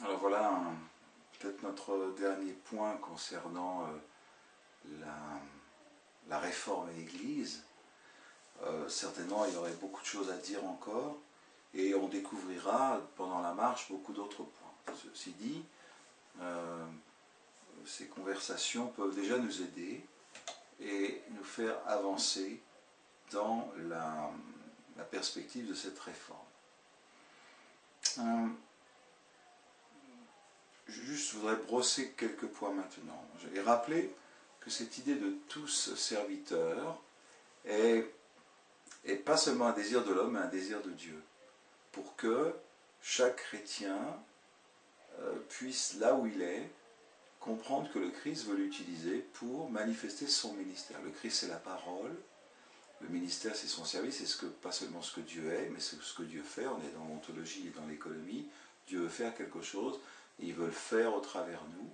Alors voilà peut-être notre dernier point concernant la réforme et l'Église. Certainement il y aurait beaucoup de choses à dire encore et on découvrira pendant la marche beaucoup d'autres points. Ceci dit, ces conversations peuvent déjà nous aider et nous faire avancer dans la perspective de cette réforme. Je voudrais brosser quelques points maintenant. Je vais rappeler que cette idée de tous serviteurs est pas seulement un désir de l'homme, mais un désir de Dieu. Pour que chaque chrétien puisse, là où il est, comprendre que le Christ veut l'utiliser pour manifester son ministère. Le Christ, c'est la parole. Le ministère, c'est son service. C'est pas seulement ce que Dieu est, mais c'est ce que Dieu fait. On est dans l'ontologie et dans l'économie. Dieu veut faire quelque chose et il veut le faire au travers nous.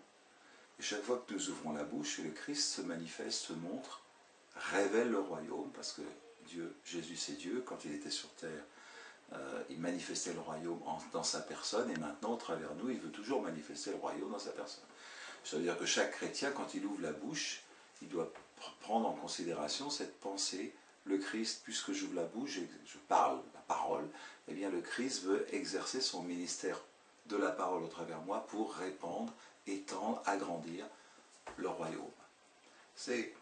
Et chaque fois que nous ouvrons la bouche, le Christ se manifeste, se montre, révèle le royaume, parce que Jésus c'est Dieu. Quand il était sur terre, il manifestait le royaume dans sa personne, et maintenant au travers nous, il veut toujours manifester le royaume dans sa personne. Ça veut dire que chaque chrétien, quand il ouvre la bouche, il doit prendre en considération cette pensée. Le Christ, puisque j'ouvre la bouche et je parle, la parole, eh bien le Christ veut exercer son ministère de la parole au travers moi pour répandre, étendre, agrandir le royaume. C'est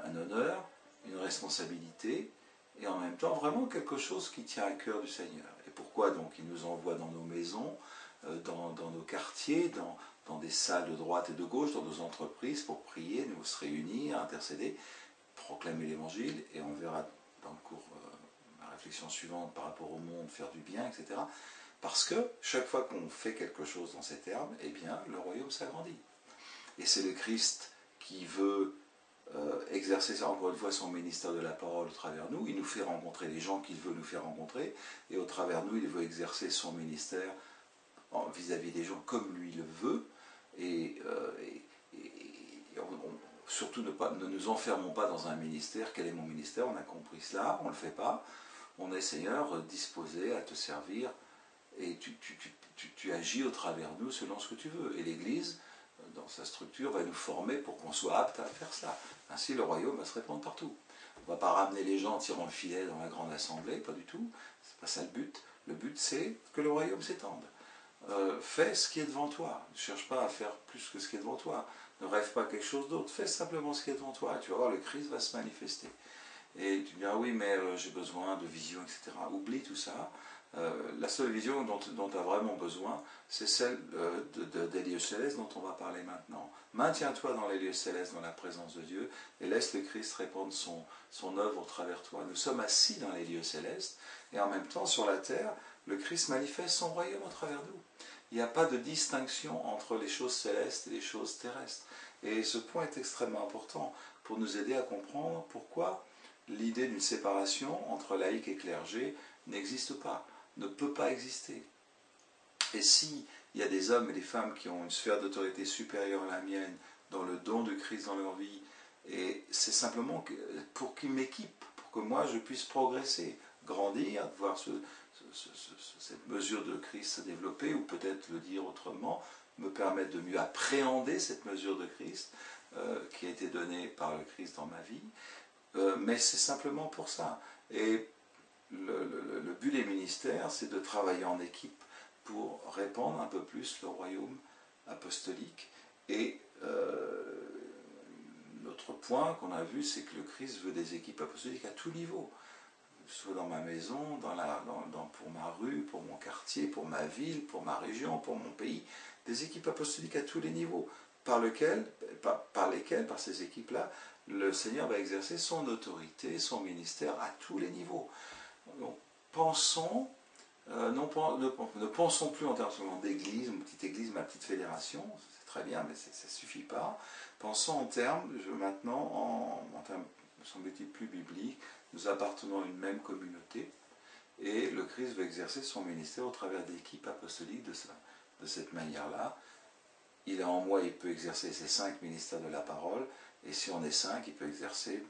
un honneur, une responsabilité, et en même temps vraiment quelque chose qui tient à cœur du Seigneur. Et pourquoi donc il nous envoie dans nos maisons, dans nos quartiers, dans des salles de droite et de gauche, dans nos entreprises, pour prier, nous se réunir, intercéder, proclamer l'évangile, et on verra dans le cours, la réflexion suivante par rapport au monde, faire du bien, etc. Parce que chaque fois qu'on fait quelque chose dans ces termes, eh bien le royaume s'agrandit. Et c'est le Christ qui veut exercer encore une fois son ministère de la parole au travers nous. Il nous fait rencontrer les gens qu'il veut nous faire rencontrer, et au travers nous, il veut exercer son ministère vis-à-vis des gens comme lui le veut. Et surtout ne nous enfermons pas dans un ministère. Quel est mon ministère? On a compris cela, on ne le fait pas. On est, Seigneur, disposé à te servir, et tu agis au travers de nous selon ce que tu veux. Et l'Église, dans sa structure, va nous former pour qu'on soit apte à faire cela. Ainsi, le royaume va se répandre partout. On ne va pas ramener les gens en tirant le filet dans la grande assemblée, pas du tout. C'est pas ça le but. Le but, c'est que le royaume s'étende. Fais ce qui est devant toi. Ne cherche pas à faire plus que ce qui est devant toi. Ne rêve pas quelque chose d'autre. Fais simplement ce qui est devant toi. Tu vas voir, le Christ va se manifester. Et tu dis, ah oui, mais j'ai besoin de vision, etc. Oublie tout ça. La seule vision dont tu as vraiment besoin, c'est celle des lieux célestes dont on va parler maintenant. Maintiens-toi dans les lieux célestes, dans la présence de Dieu, et laisse le Christ répandre son œuvre au travers de toi. Nous sommes assis dans les lieux célestes, et en même temps, sur la terre, le Christ manifeste son royaume au travers de nous. Il n'y a pas de distinction entre les choses célestes et les choses terrestres. Et ce point est extrêmement important pour nous aider à comprendre pourquoi l'idée d'une séparation entre laïc et clergé n'existe pas, ne peut pas exister. Et s'il y a des hommes et des femmes qui ont une sphère d'autorité supérieure à la mienne, dans le don de Christ dans leur vie, et c'est simplement pour qu'ils m'équipent, pour que moi je puisse progresser, grandir, voir cette mesure de Christ se développer, ou peut-être le dire autrement, me permettre de mieux appréhender cette mesure de Christ qui a été donnée par le Christ dans ma vie. Mais c'est simplement pour ça. Et le but des ministères, c'est de travailler en équipe pour répandre un peu plus le royaume apostolique. Et l'autre point qu'on a vu, c'est que le Christ veut des équipes apostoliques à tout niveau. Soit dans ma maison, pour ma rue, pour mon quartier, pour ma ville, pour ma région, pour mon pays. Des équipes apostoliques à tous les niveaux, par ces équipes-là, le Seigneur va exercer son autorité, son ministère à tous les niveaux. Donc, pensons, ne pensons plus en termes d'église, ma petite église, ma petite fédération, c'est très bien, mais ça ne suffit pas. Pensons en termes, maintenant, en termes, me semble-t-il, plus bibliques, nous appartenons à une même communauté, et le Christ va exercer son ministère au travers d'équipes apostoliques de cette manière-là. Il est en moi, il peut exercer ses 5 ministères de la parole, et si on est 5, il peut exercer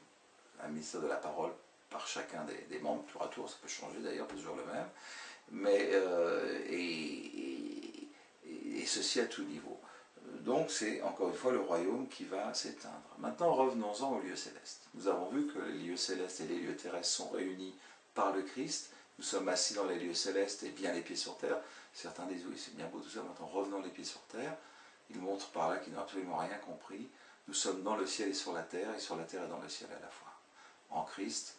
un ministère de la parole par chacun des membres, tour à tour, ça peut changer d'ailleurs, toujours le même, mais aussi à tout niveau. Donc c'est encore une fois le royaume qui va s'éteindre. Maintenant revenons-en au lieu céleste. Nous avons vu que les lieux célestes et les lieux terrestres sont réunis par le Christ. Nous sommes assis dans les lieux célestes et bien les pieds sur terre. Certains disent oui c'est bien beau tout ça, maintenant revenons les pieds sur terre. Ils montrent par là qu'ils n'ont absolument rien compris. Nous sommes dans le ciel et sur la terre et dans le ciel à la fois. En Christ,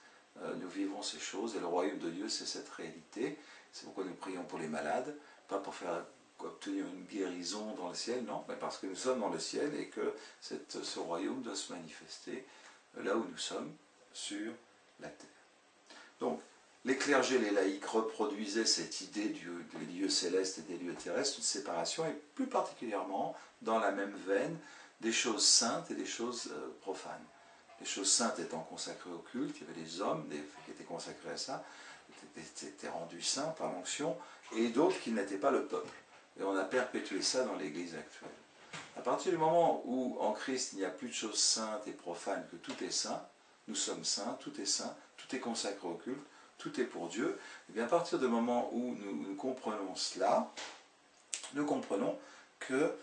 nous vivons ces choses et le royaume de Dieu c'est cette réalité. C'est pourquoi nous prions pour les malades, pas pour faire obtenir une guérison dans le ciel, non, mais parce que nous sommes dans le ciel et que ce royaume doit se manifester là où nous sommes, sur la terre. Donc, les clergés, les laïcs reproduisaient cette idée des lieux célestes et des lieux terrestres, une séparation, et plus particulièrement, dans la même veine, des choses saintes et des choses profanes. Les choses saintes étant consacrées au culte, il y avait des hommes qui étaient consacrés à ça, qui étaient rendus saints par l'onction, et d'autres qui n'étaient pas le peuple. Et on a perpétué ça dans l'Église actuelle. À partir du moment où en Christ il n'y a plus de choses saintes et profanes, que tout est saint, nous sommes saints, tout est consacré au culte, tout est pour Dieu, et bien à partir du moment où nous comprenons cela, nous comprenons que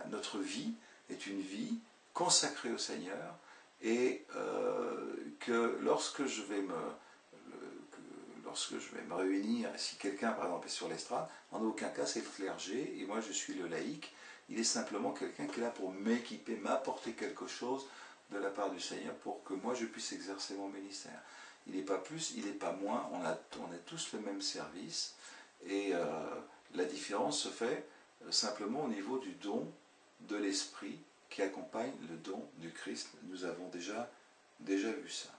notre vie est une vie consacrée au Seigneur et que lorsque je vais me réunir, si quelqu'un par exemple est sur l'estrade, en aucun cas c'est le clergé et moi je suis le laïc, il est simplement quelqu'un qui est là pour m'équiper, m'apporter quelque chose de la part du Seigneur pour que moi je puisse exercer mon ministère. Il n'est pas plus, il n'est pas moins, on a tous le même service et la différence se fait simplement au niveau du don de l'Esprit qui accompagne le don du Christ. Nous avons déjà vu ça.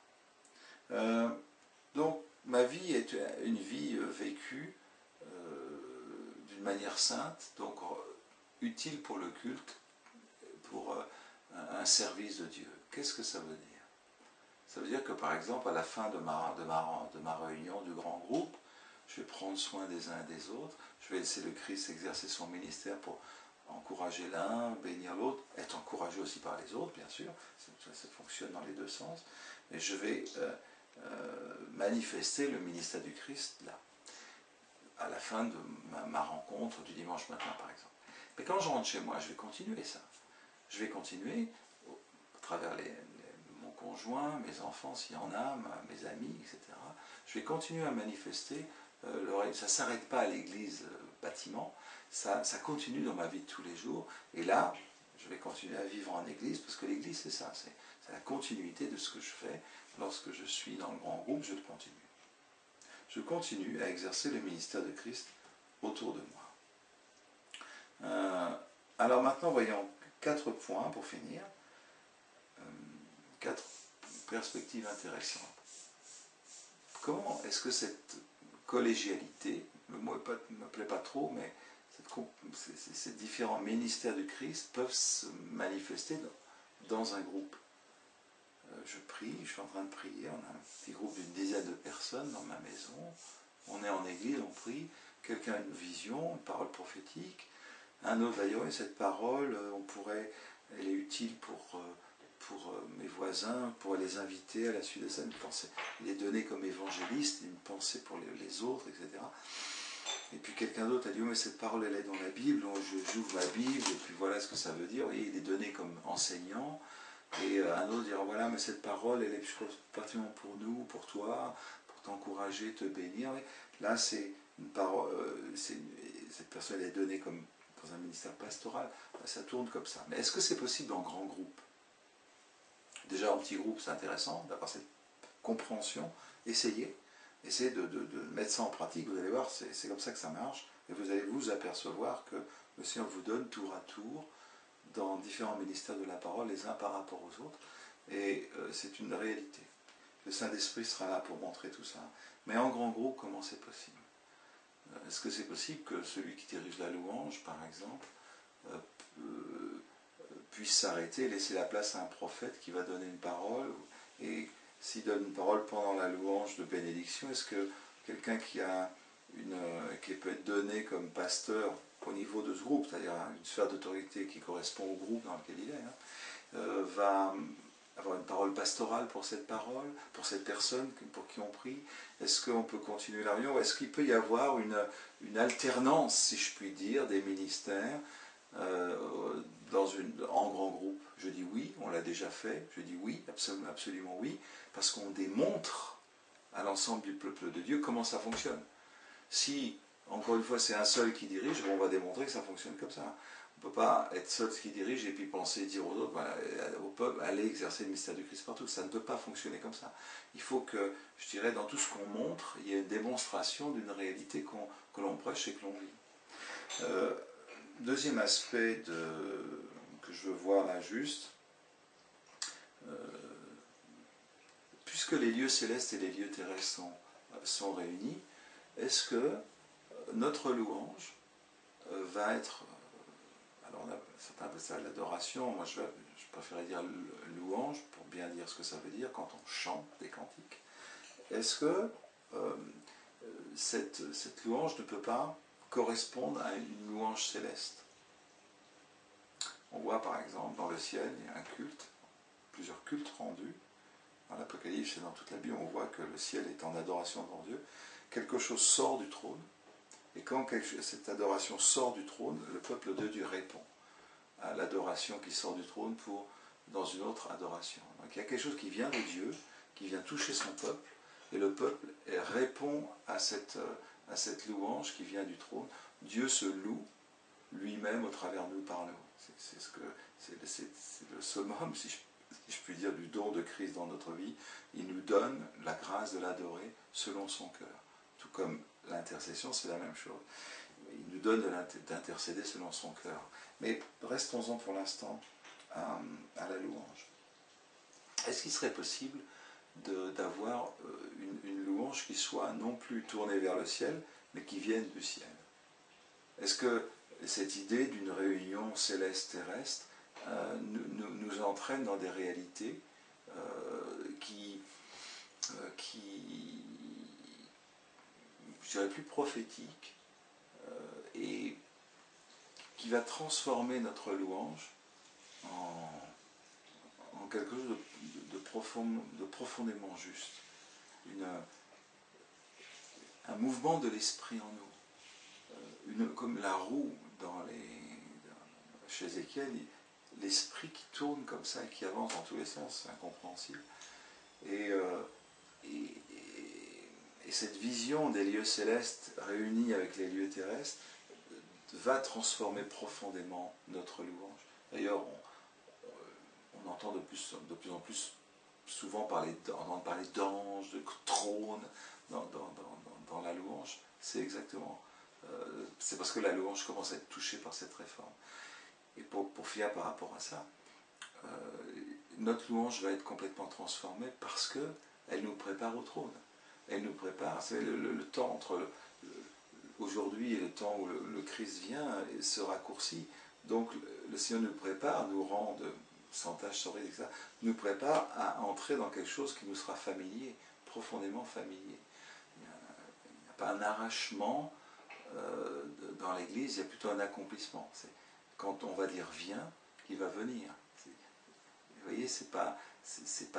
Donc ma vie est une vie vécue d'une manière sainte, donc utile pour le culte, pour un service de Dieu. Qu'est-ce que ça veut dire? Ça veut dire que par exemple à la fin de ma réunion du grand groupe, je vais prendre soin des uns et des autres, je vais laisser le Christ exercer son ministère pour encourager l'un, bénir l'autre, être encouragé aussi par les autres, bien sûr, ça fonctionne dans les deux sens, mais je vais manifester le ministère du Christ là, à la fin de ma rencontre du dimanche matin par exemple. Mais quand je rentre chez moi, je vais continuer ça. Je vais continuer à travers mon conjoint, mes enfants s'il y en a, mes amis, etc. Je vais continuer à manifester ça ne s'arrête pas à l'église bâtiment, ça continue dans ma vie de tous les jours. Et là, je vais continuer à vivre en église, parce que l'église c'est ça, c'est la continuité de ce que je fais. Lorsque je suis dans le grand groupe, je continue. Je continue à exercer le ministère de Christ autour de moi. Alors maintenant, voyons 4 points pour finir. 4 perspectives intéressantes. Comment est-ce que cette collégialité, le mot ne me plaît pas trop, mais ces différents ministères du Christ peuvent se manifester dans un groupe. Je prie, je suis en train de prier, on a un petit groupe d'une dizaine de personnes dans ma maison, on est en église, on prie, quelqu'un a une vision, une parole prophétique, un autre va dire, oui, cette parole, elle est utile pour mes voisins, pour les inviter à la suite de ça, une pensée, il est donné comme évangéliste, une pensée pour les autres, etc. Et puis quelqu'un d'autre a dit, oh, mais cette parole elle est dans la Bible, j'ouvre ma Bible, et puis voilà ce que ça veut dire, et il est donné comme enseignant. Et un autre dira, voilà, mais cette parole, elle est particulièrement pour nous, pour toi, pour t'encourager, te bénir. Et là, c'est une parole, cette personne elle est donnée comme dans un ministère pastoral, ça tourne comme ça. Mais est-ce que c'est possible en grand groupe? Déjà en petit groupe, c'est intéressant d'avoir cette compréhension. Essayez de mettre ça en pratique, vous allez voir, c'est comme ça que ça marche, et vous allez vous apercevoir que le Seigneur vous donne tour à tour dans différents ministères de la parole, les uns par rapport aux autres, et c'est une réalité. Le Saint-Esprit sera là pour montrer tout ça. Mais en grand groupe, comment c'est possible? Est-ce que c'est possible que celui qui dirige la louange, par exemple, puisse s'arrêter, laisser la place à un prophète qui va donner une parole, et s'il donne une parole pendant la louange de bénédiction, est-ce que quelqu'un qui peut être donné comme pasteur au niveau de ce groupe, c'est-à-dire une sphère d'autorité qui correspond au groupe dans lequel il est, va avoir une parole pastorale pour cette parole, pour cette personne pour qui on prie? Est-ce qu'on peut continuer la réunion? Est-ce qu'il peut y avoir une alternance, si je puis dire, des ministères en grand groupe? Je dis oui, on l'a déjà fait. Je dis oui, absolument, absolument oui, parce qu'on démontre à l'ensemble du peuple de Dieu comment ça fonctionne. Si, encore une fois, c'est un seul qui dirige, on va démontrer que ça fonctionne comme ça. On ne peut pas être seul qui dirige et puis penser, dire aux autres, au peuple, allez exercer le mystère du Christ partout. Ça ne peut pas fonctionner comme ça. Il faut que, je dirais, dans tout ce qu'on montre, il y ait une démonstration d'une réalité que l'on prêche et que l'on vit. Deuxième aspect que je veux voir là juste, puisque les lieux célestes et les lieux terrestres sont réunis, est-ce que notre louange va être... Alors certains appellent ça l'adoration, moi je préférais dire louange pour bien dire ce que ça veut dire quand on chante des cantiques. Est-ce que cette louange ne peut pas correspondre à une louange céleste? On voit par exemple dans le ciel, il y a un culte, plusieurs cultes rendus. Dans l'Apocalypse et dans toute la Bible, on voit que le ciel est en adoration devant Dieu. Quelque chose sort du trône. Et quand cette adoration sort du trône, le peuple de Dieu répond à l'adoration qui sort du trône dans une autre adoration. Donc il y a quelque chose qui vient de Dieu, qui vient toucher son peuple, et le peuple répond à cette louange qui vient du trône. Dieu se loue lui-même au travers de nous par nous. C'est le summum, si je puis dire, du don de Christ dans notre vie. Il nous donne la grâce de l'adorer selon son cœur. Tout comme l'intercession, c'est la même chose. Il nous donne d'intercéder selon son cœur. Mais restons-en pour l'instant à la louange. Est-ce qu'il serait possible d'avoir une louange qui soit non plus tournée vers le ciel, mais qui vienne du ciel? Est-ce que cette idée d'une réunion céleste-terrestre nous entraîne dans des réalités qui je dirais plus prophétiques et qui va transformer notre louange en quelque chose de profondément juste, un mouvement de l'esprit en nous, comme la roue chez Ézéchiel, l'esprit qui tourne comme ça et qui avance dans tous les sens, c'est incompréhensible. Et cette vision des lieux célestes réunis avec les lieux terrestres va transformer profondément notre louange. D'ailleurs, on entend de plus en plus souvent parler d'anges, de trônes dans la louange. C'est exactement... c'est parce que la louange commence à être touchée par cette réforme. Et pour finir par rapport à ça, notre louange va être complètement transformée parce qu'elle nous prépare au trône. Elle nous prépare, c'est le temps entre aujourd'hui et le temps où le Christ vient se raccourcit. Donc le Seigneur nous prépare, nous rend sans tache, sans ride, etc., nous prépare à entrer dans quelque chose qui nous sera familier, profondément familier. Il n'y a pas un arrachement dans l'Église, il y a plutôt un accomplissement. C'est quand on va dire viens, il va venir. Vous voyez, c'est pas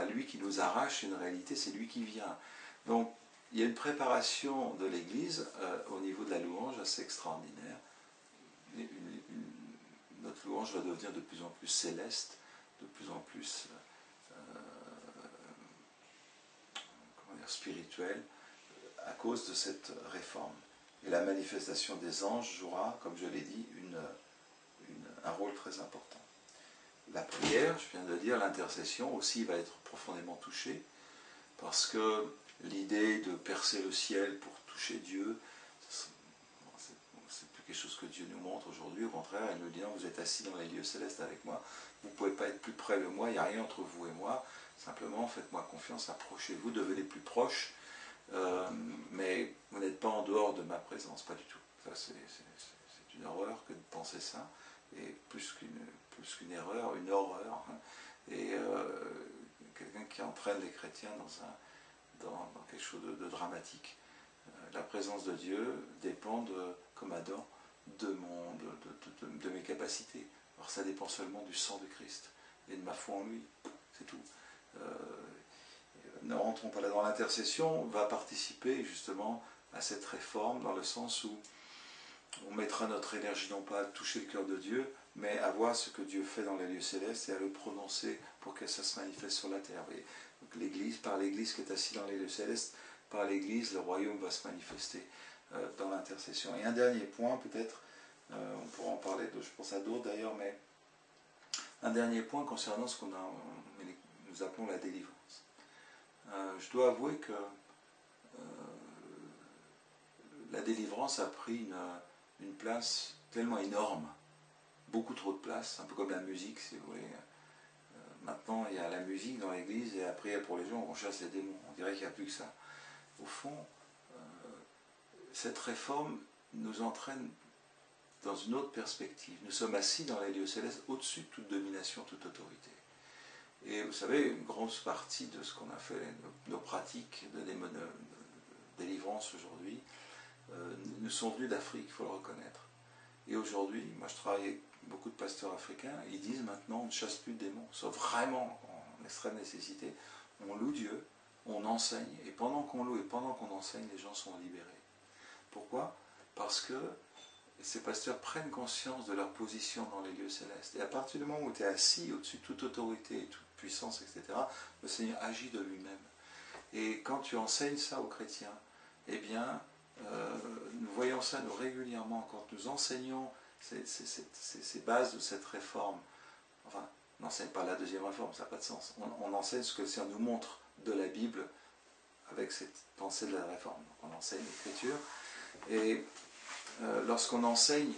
lui qui nous arrache une réalité, c'est lui qui vient. Donc il y a une préparation de l'Église au niveau de la louange assez extraordinaire. Notre louange va devenir de plus en plus céleste, de plus en plus spirituelle à cause de cette réforme. Et la manifestation des anges jouera, comme je l'ai dit, un rôle très important. La prière, je viens de le dire, l'intercession aussi va être profondément touchée, parce que l'idée de percer le ciel pour toucher Dieu, c'est plus quelque chose que Dieu nous montre aujourd'hui. Au contraire, il nous dit non, vous êtes assis dans les lieux célestes avec moi, vous ne pouvez pas être plus près de moi, il n'y a rien entre vous et moi, simplement faites-moi confiance, approchez-vous, devenez plus proches, mais vous n'êtes pas en dehors de ma présence, pas du tout. Ça, c'est une horreur que de penser ça, et plus qu'une erreur, une horreur, hein. Et quelqu'un qui entraîne les chrétiens dans quelque chose de dramatique. La présence de Dieu dépend, comme Adam, de mes capacités. Alors ça dépend seulement du sang de Christ et de ma foi en lui, c'est tout. ne rentrons pas là dans l'intercession, va participer justement à cette réforme dans le sens où on mettra notre énergie non pas à toucher le cœur de Dieu, mais à voir ce que Dieu fait dans les lieux célestes et à le prononcer pour que ça se manifeste sur la terre. Donc l'Église, par l'Église qui est assise dans les lieux célestes, par l'Église, le royaume va se manifester dans l'intercession. Et un dernier point, peut-être, on pourra en parler, je pense à d'autres d'ailleurs, mais un dernier point concernant ce qu'on nous appelons la délivrance. Je dois avouer que la délivrance a pris une place tellement énorme, beaucoup trop de place, un peu comme la musique, si vous voulez. Maintenant, il y a la musique dans l'église et après, pour les gens, on chasse les démons. On dirait qu'il n'y a plus que ça. Au fond, cette réforme nous entraîne dans une autre perspective. Nous sommes assis dans les lieux célestes, au-dessus de toute domination, toute autorité. Et vous savez, une grosse partie de ce qu'on a fait, nos pratiques de délivrance aujourd'hui, nous sont venus d'Afrique, il faut le reconnaître. Et aujourd'hui, moi je travaille avec beaucoup de pasteurs africains, ils disent maintenant on ne chasse plus de démons, sauf vraiment en extrême nécessité. On loue Dieu, on enseigne, et pendant qu'on loue et pendant qu'on enseigne, les gens sont libérés. Pourquoi? Parce que ces pasteurs prennent conscience de leur position dans les lieux célestes. Et à partir du moment où tu es assis au-dessus de toute autorité, toute puissance, etc., le Seigneur agit de lui-même. Et quand tu enseignes ça aux chrétiens, eh bien, nous voyons ça nous régulièrement quand nous enseignons ces bases de cette réforme. Enfin, on n'enseigne pas la deuxième réforme, ça n'a pas de sens. On enseigne ce que le Seigneur nous montre de la Bible avec cette pensée de la réforme. On enseigne l'Écriture. Et lorsqu'on enseigne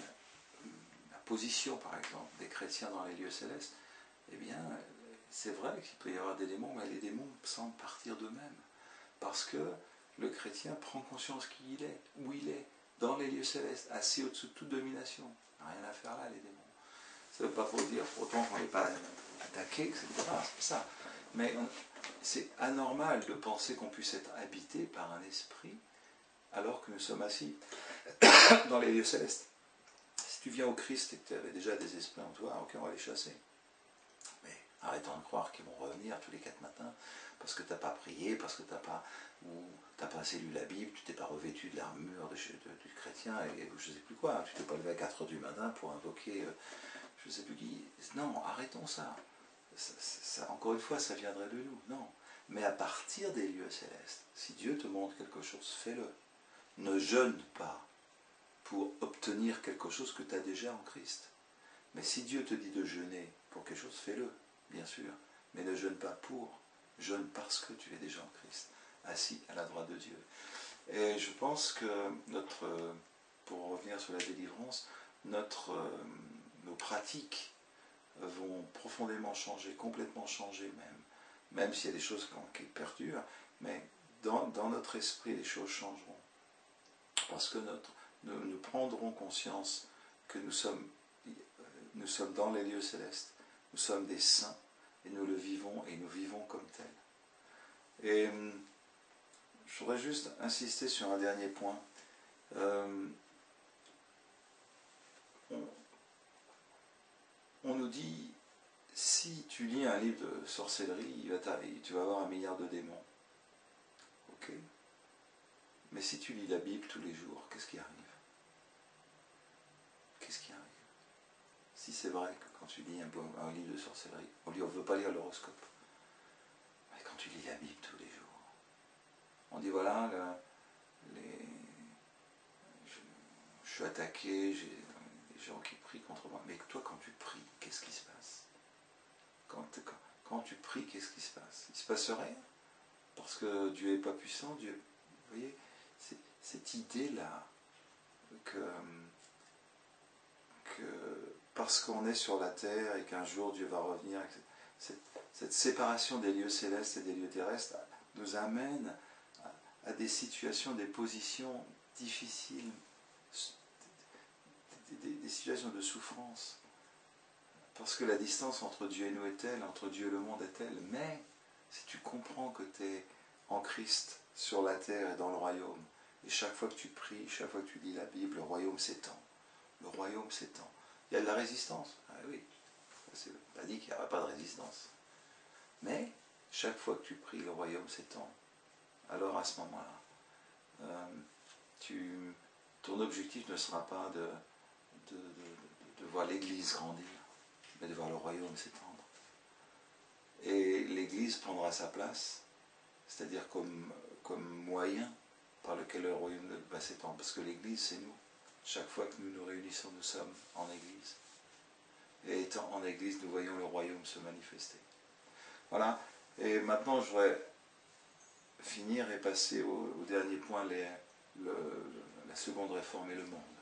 la position, par exemple, des chrétiens dans les lieux célestes, eh bien, c'est vrai qu'il peut y avoir des démons, mais les démons semblent partir d'eux-mêmes. Parce que le chrétien prend conscience qui il est, où il est, dans les lieux célestes, assis au-dessus de toute domination. Rien à faire là, les démons. Ça ne veut pas pour dire pour autant qu'on n'est pas attaqué, etc. C'est pas ça. Mais c'est anormal de penser qu'on puisse être habité par un esprit alors que nous sommes assis dans les lieux célestes. Si tu viens au Christ et que tu avais déjà des esprits en toi, ok, on va les chasser. Mais arrêtons de croire qu'ils vont revenir tous les 4 matins parce que tu n'as pas prié, parce que tu n'as pas assez lu la Bible, tu t'es pas revêtu de l'armure du chrétien et je ne sais plus quoi, hein, tu t'es pas levé à 4 heures du matin pour invoquer je ne sais plus qui. Non, arrêtons ça. Encore une fois, ça viendrait de nous. Non. Mais à partir des lieux célestes, si Dieu te montre quelque chose, fais-le. Ne jeûne pas pour obtenir quelque chose que tu as déjà en Christ. Mais si Dieu te dit de jeûner pour quelque chose, fais-le, bien sûr. Mais ne jeûne pas pour. Jeûne parce que tu es déjà en Christ, assis à la droite de Dieu. Et je pense que pour revenir sur la délivrance, nos pratiques vont profondément changer, complètement changer même s'il y a des choses qui perdurent, mais dans notre esprit, les choses changeront. Parce que nous prendrons conscience que nous sommes dans les lieux célestes, nous sommes des saints, et nous le vivons, et nous vivons comme tel. Et je voudrais juste insister sur un dernier point. On nous dit, si tu lis un livre de sorcellerie, tu vas avoir 1 milliard de démons. Ok. Mais si tu lis la Bible tous les jours, qu'est-ce qui arrive? Qu'est-ce qui arrive? Si c'est vrai que quand tu lis un livre de sorcellerie, on ne veut pas lire l'horoscope. Mais quand tu lis la Bible tous les jours, on dit voilà, je suis attaqué, j'ai des gens qui prient contre moi. Mais toi, quand tu pries, qu'est-ce qui se passe? Quand tu pries, qu'est-ce qui se passe? Il ne se passe rien. Parce que Dieu n'est pas puissant. Dieu, vous voyez, cette idée-là que parce qu'on est sur la terre et qu'un jour Dieu va revenir, cette séparation des lieux célestes et des lieux terrestres nous amène à des situations, des positions difficiles, des situations de souffrance. Parce que la distance entre Dieu et nous est telle, entre Dieu et le monde est telle. Mais si tu comprends que tu es en Christ sur la terre et dans le royaume, et chaque fois que tu pries, chaque fois que tu lis la Bible, le royaume s'étend. Le royaume s'étend. Il y a de la résistance. Ah oui, c'est pas dit qu'il n'y aura pas de résistance. Mais chaque fois que tu pries, le royaume s'étend. Alors à ce moment-là, ton objectif ne sera pas de voir l'Église grandir, mais de voir le royaume s'étendre. Et l'Église prendra sa place, c'est-à-dire comme moyen par lequel le royaume va s'étendre. Parce que l'Église, c'est nous. Chaque fois que nous nous réunissons, nous sommes en Église. Et étant en Église, nous voyons le royaume se manifester. Voilà. Et maintenant, je voudrais finir et passer au dernier point, la seconde réforme et le monde.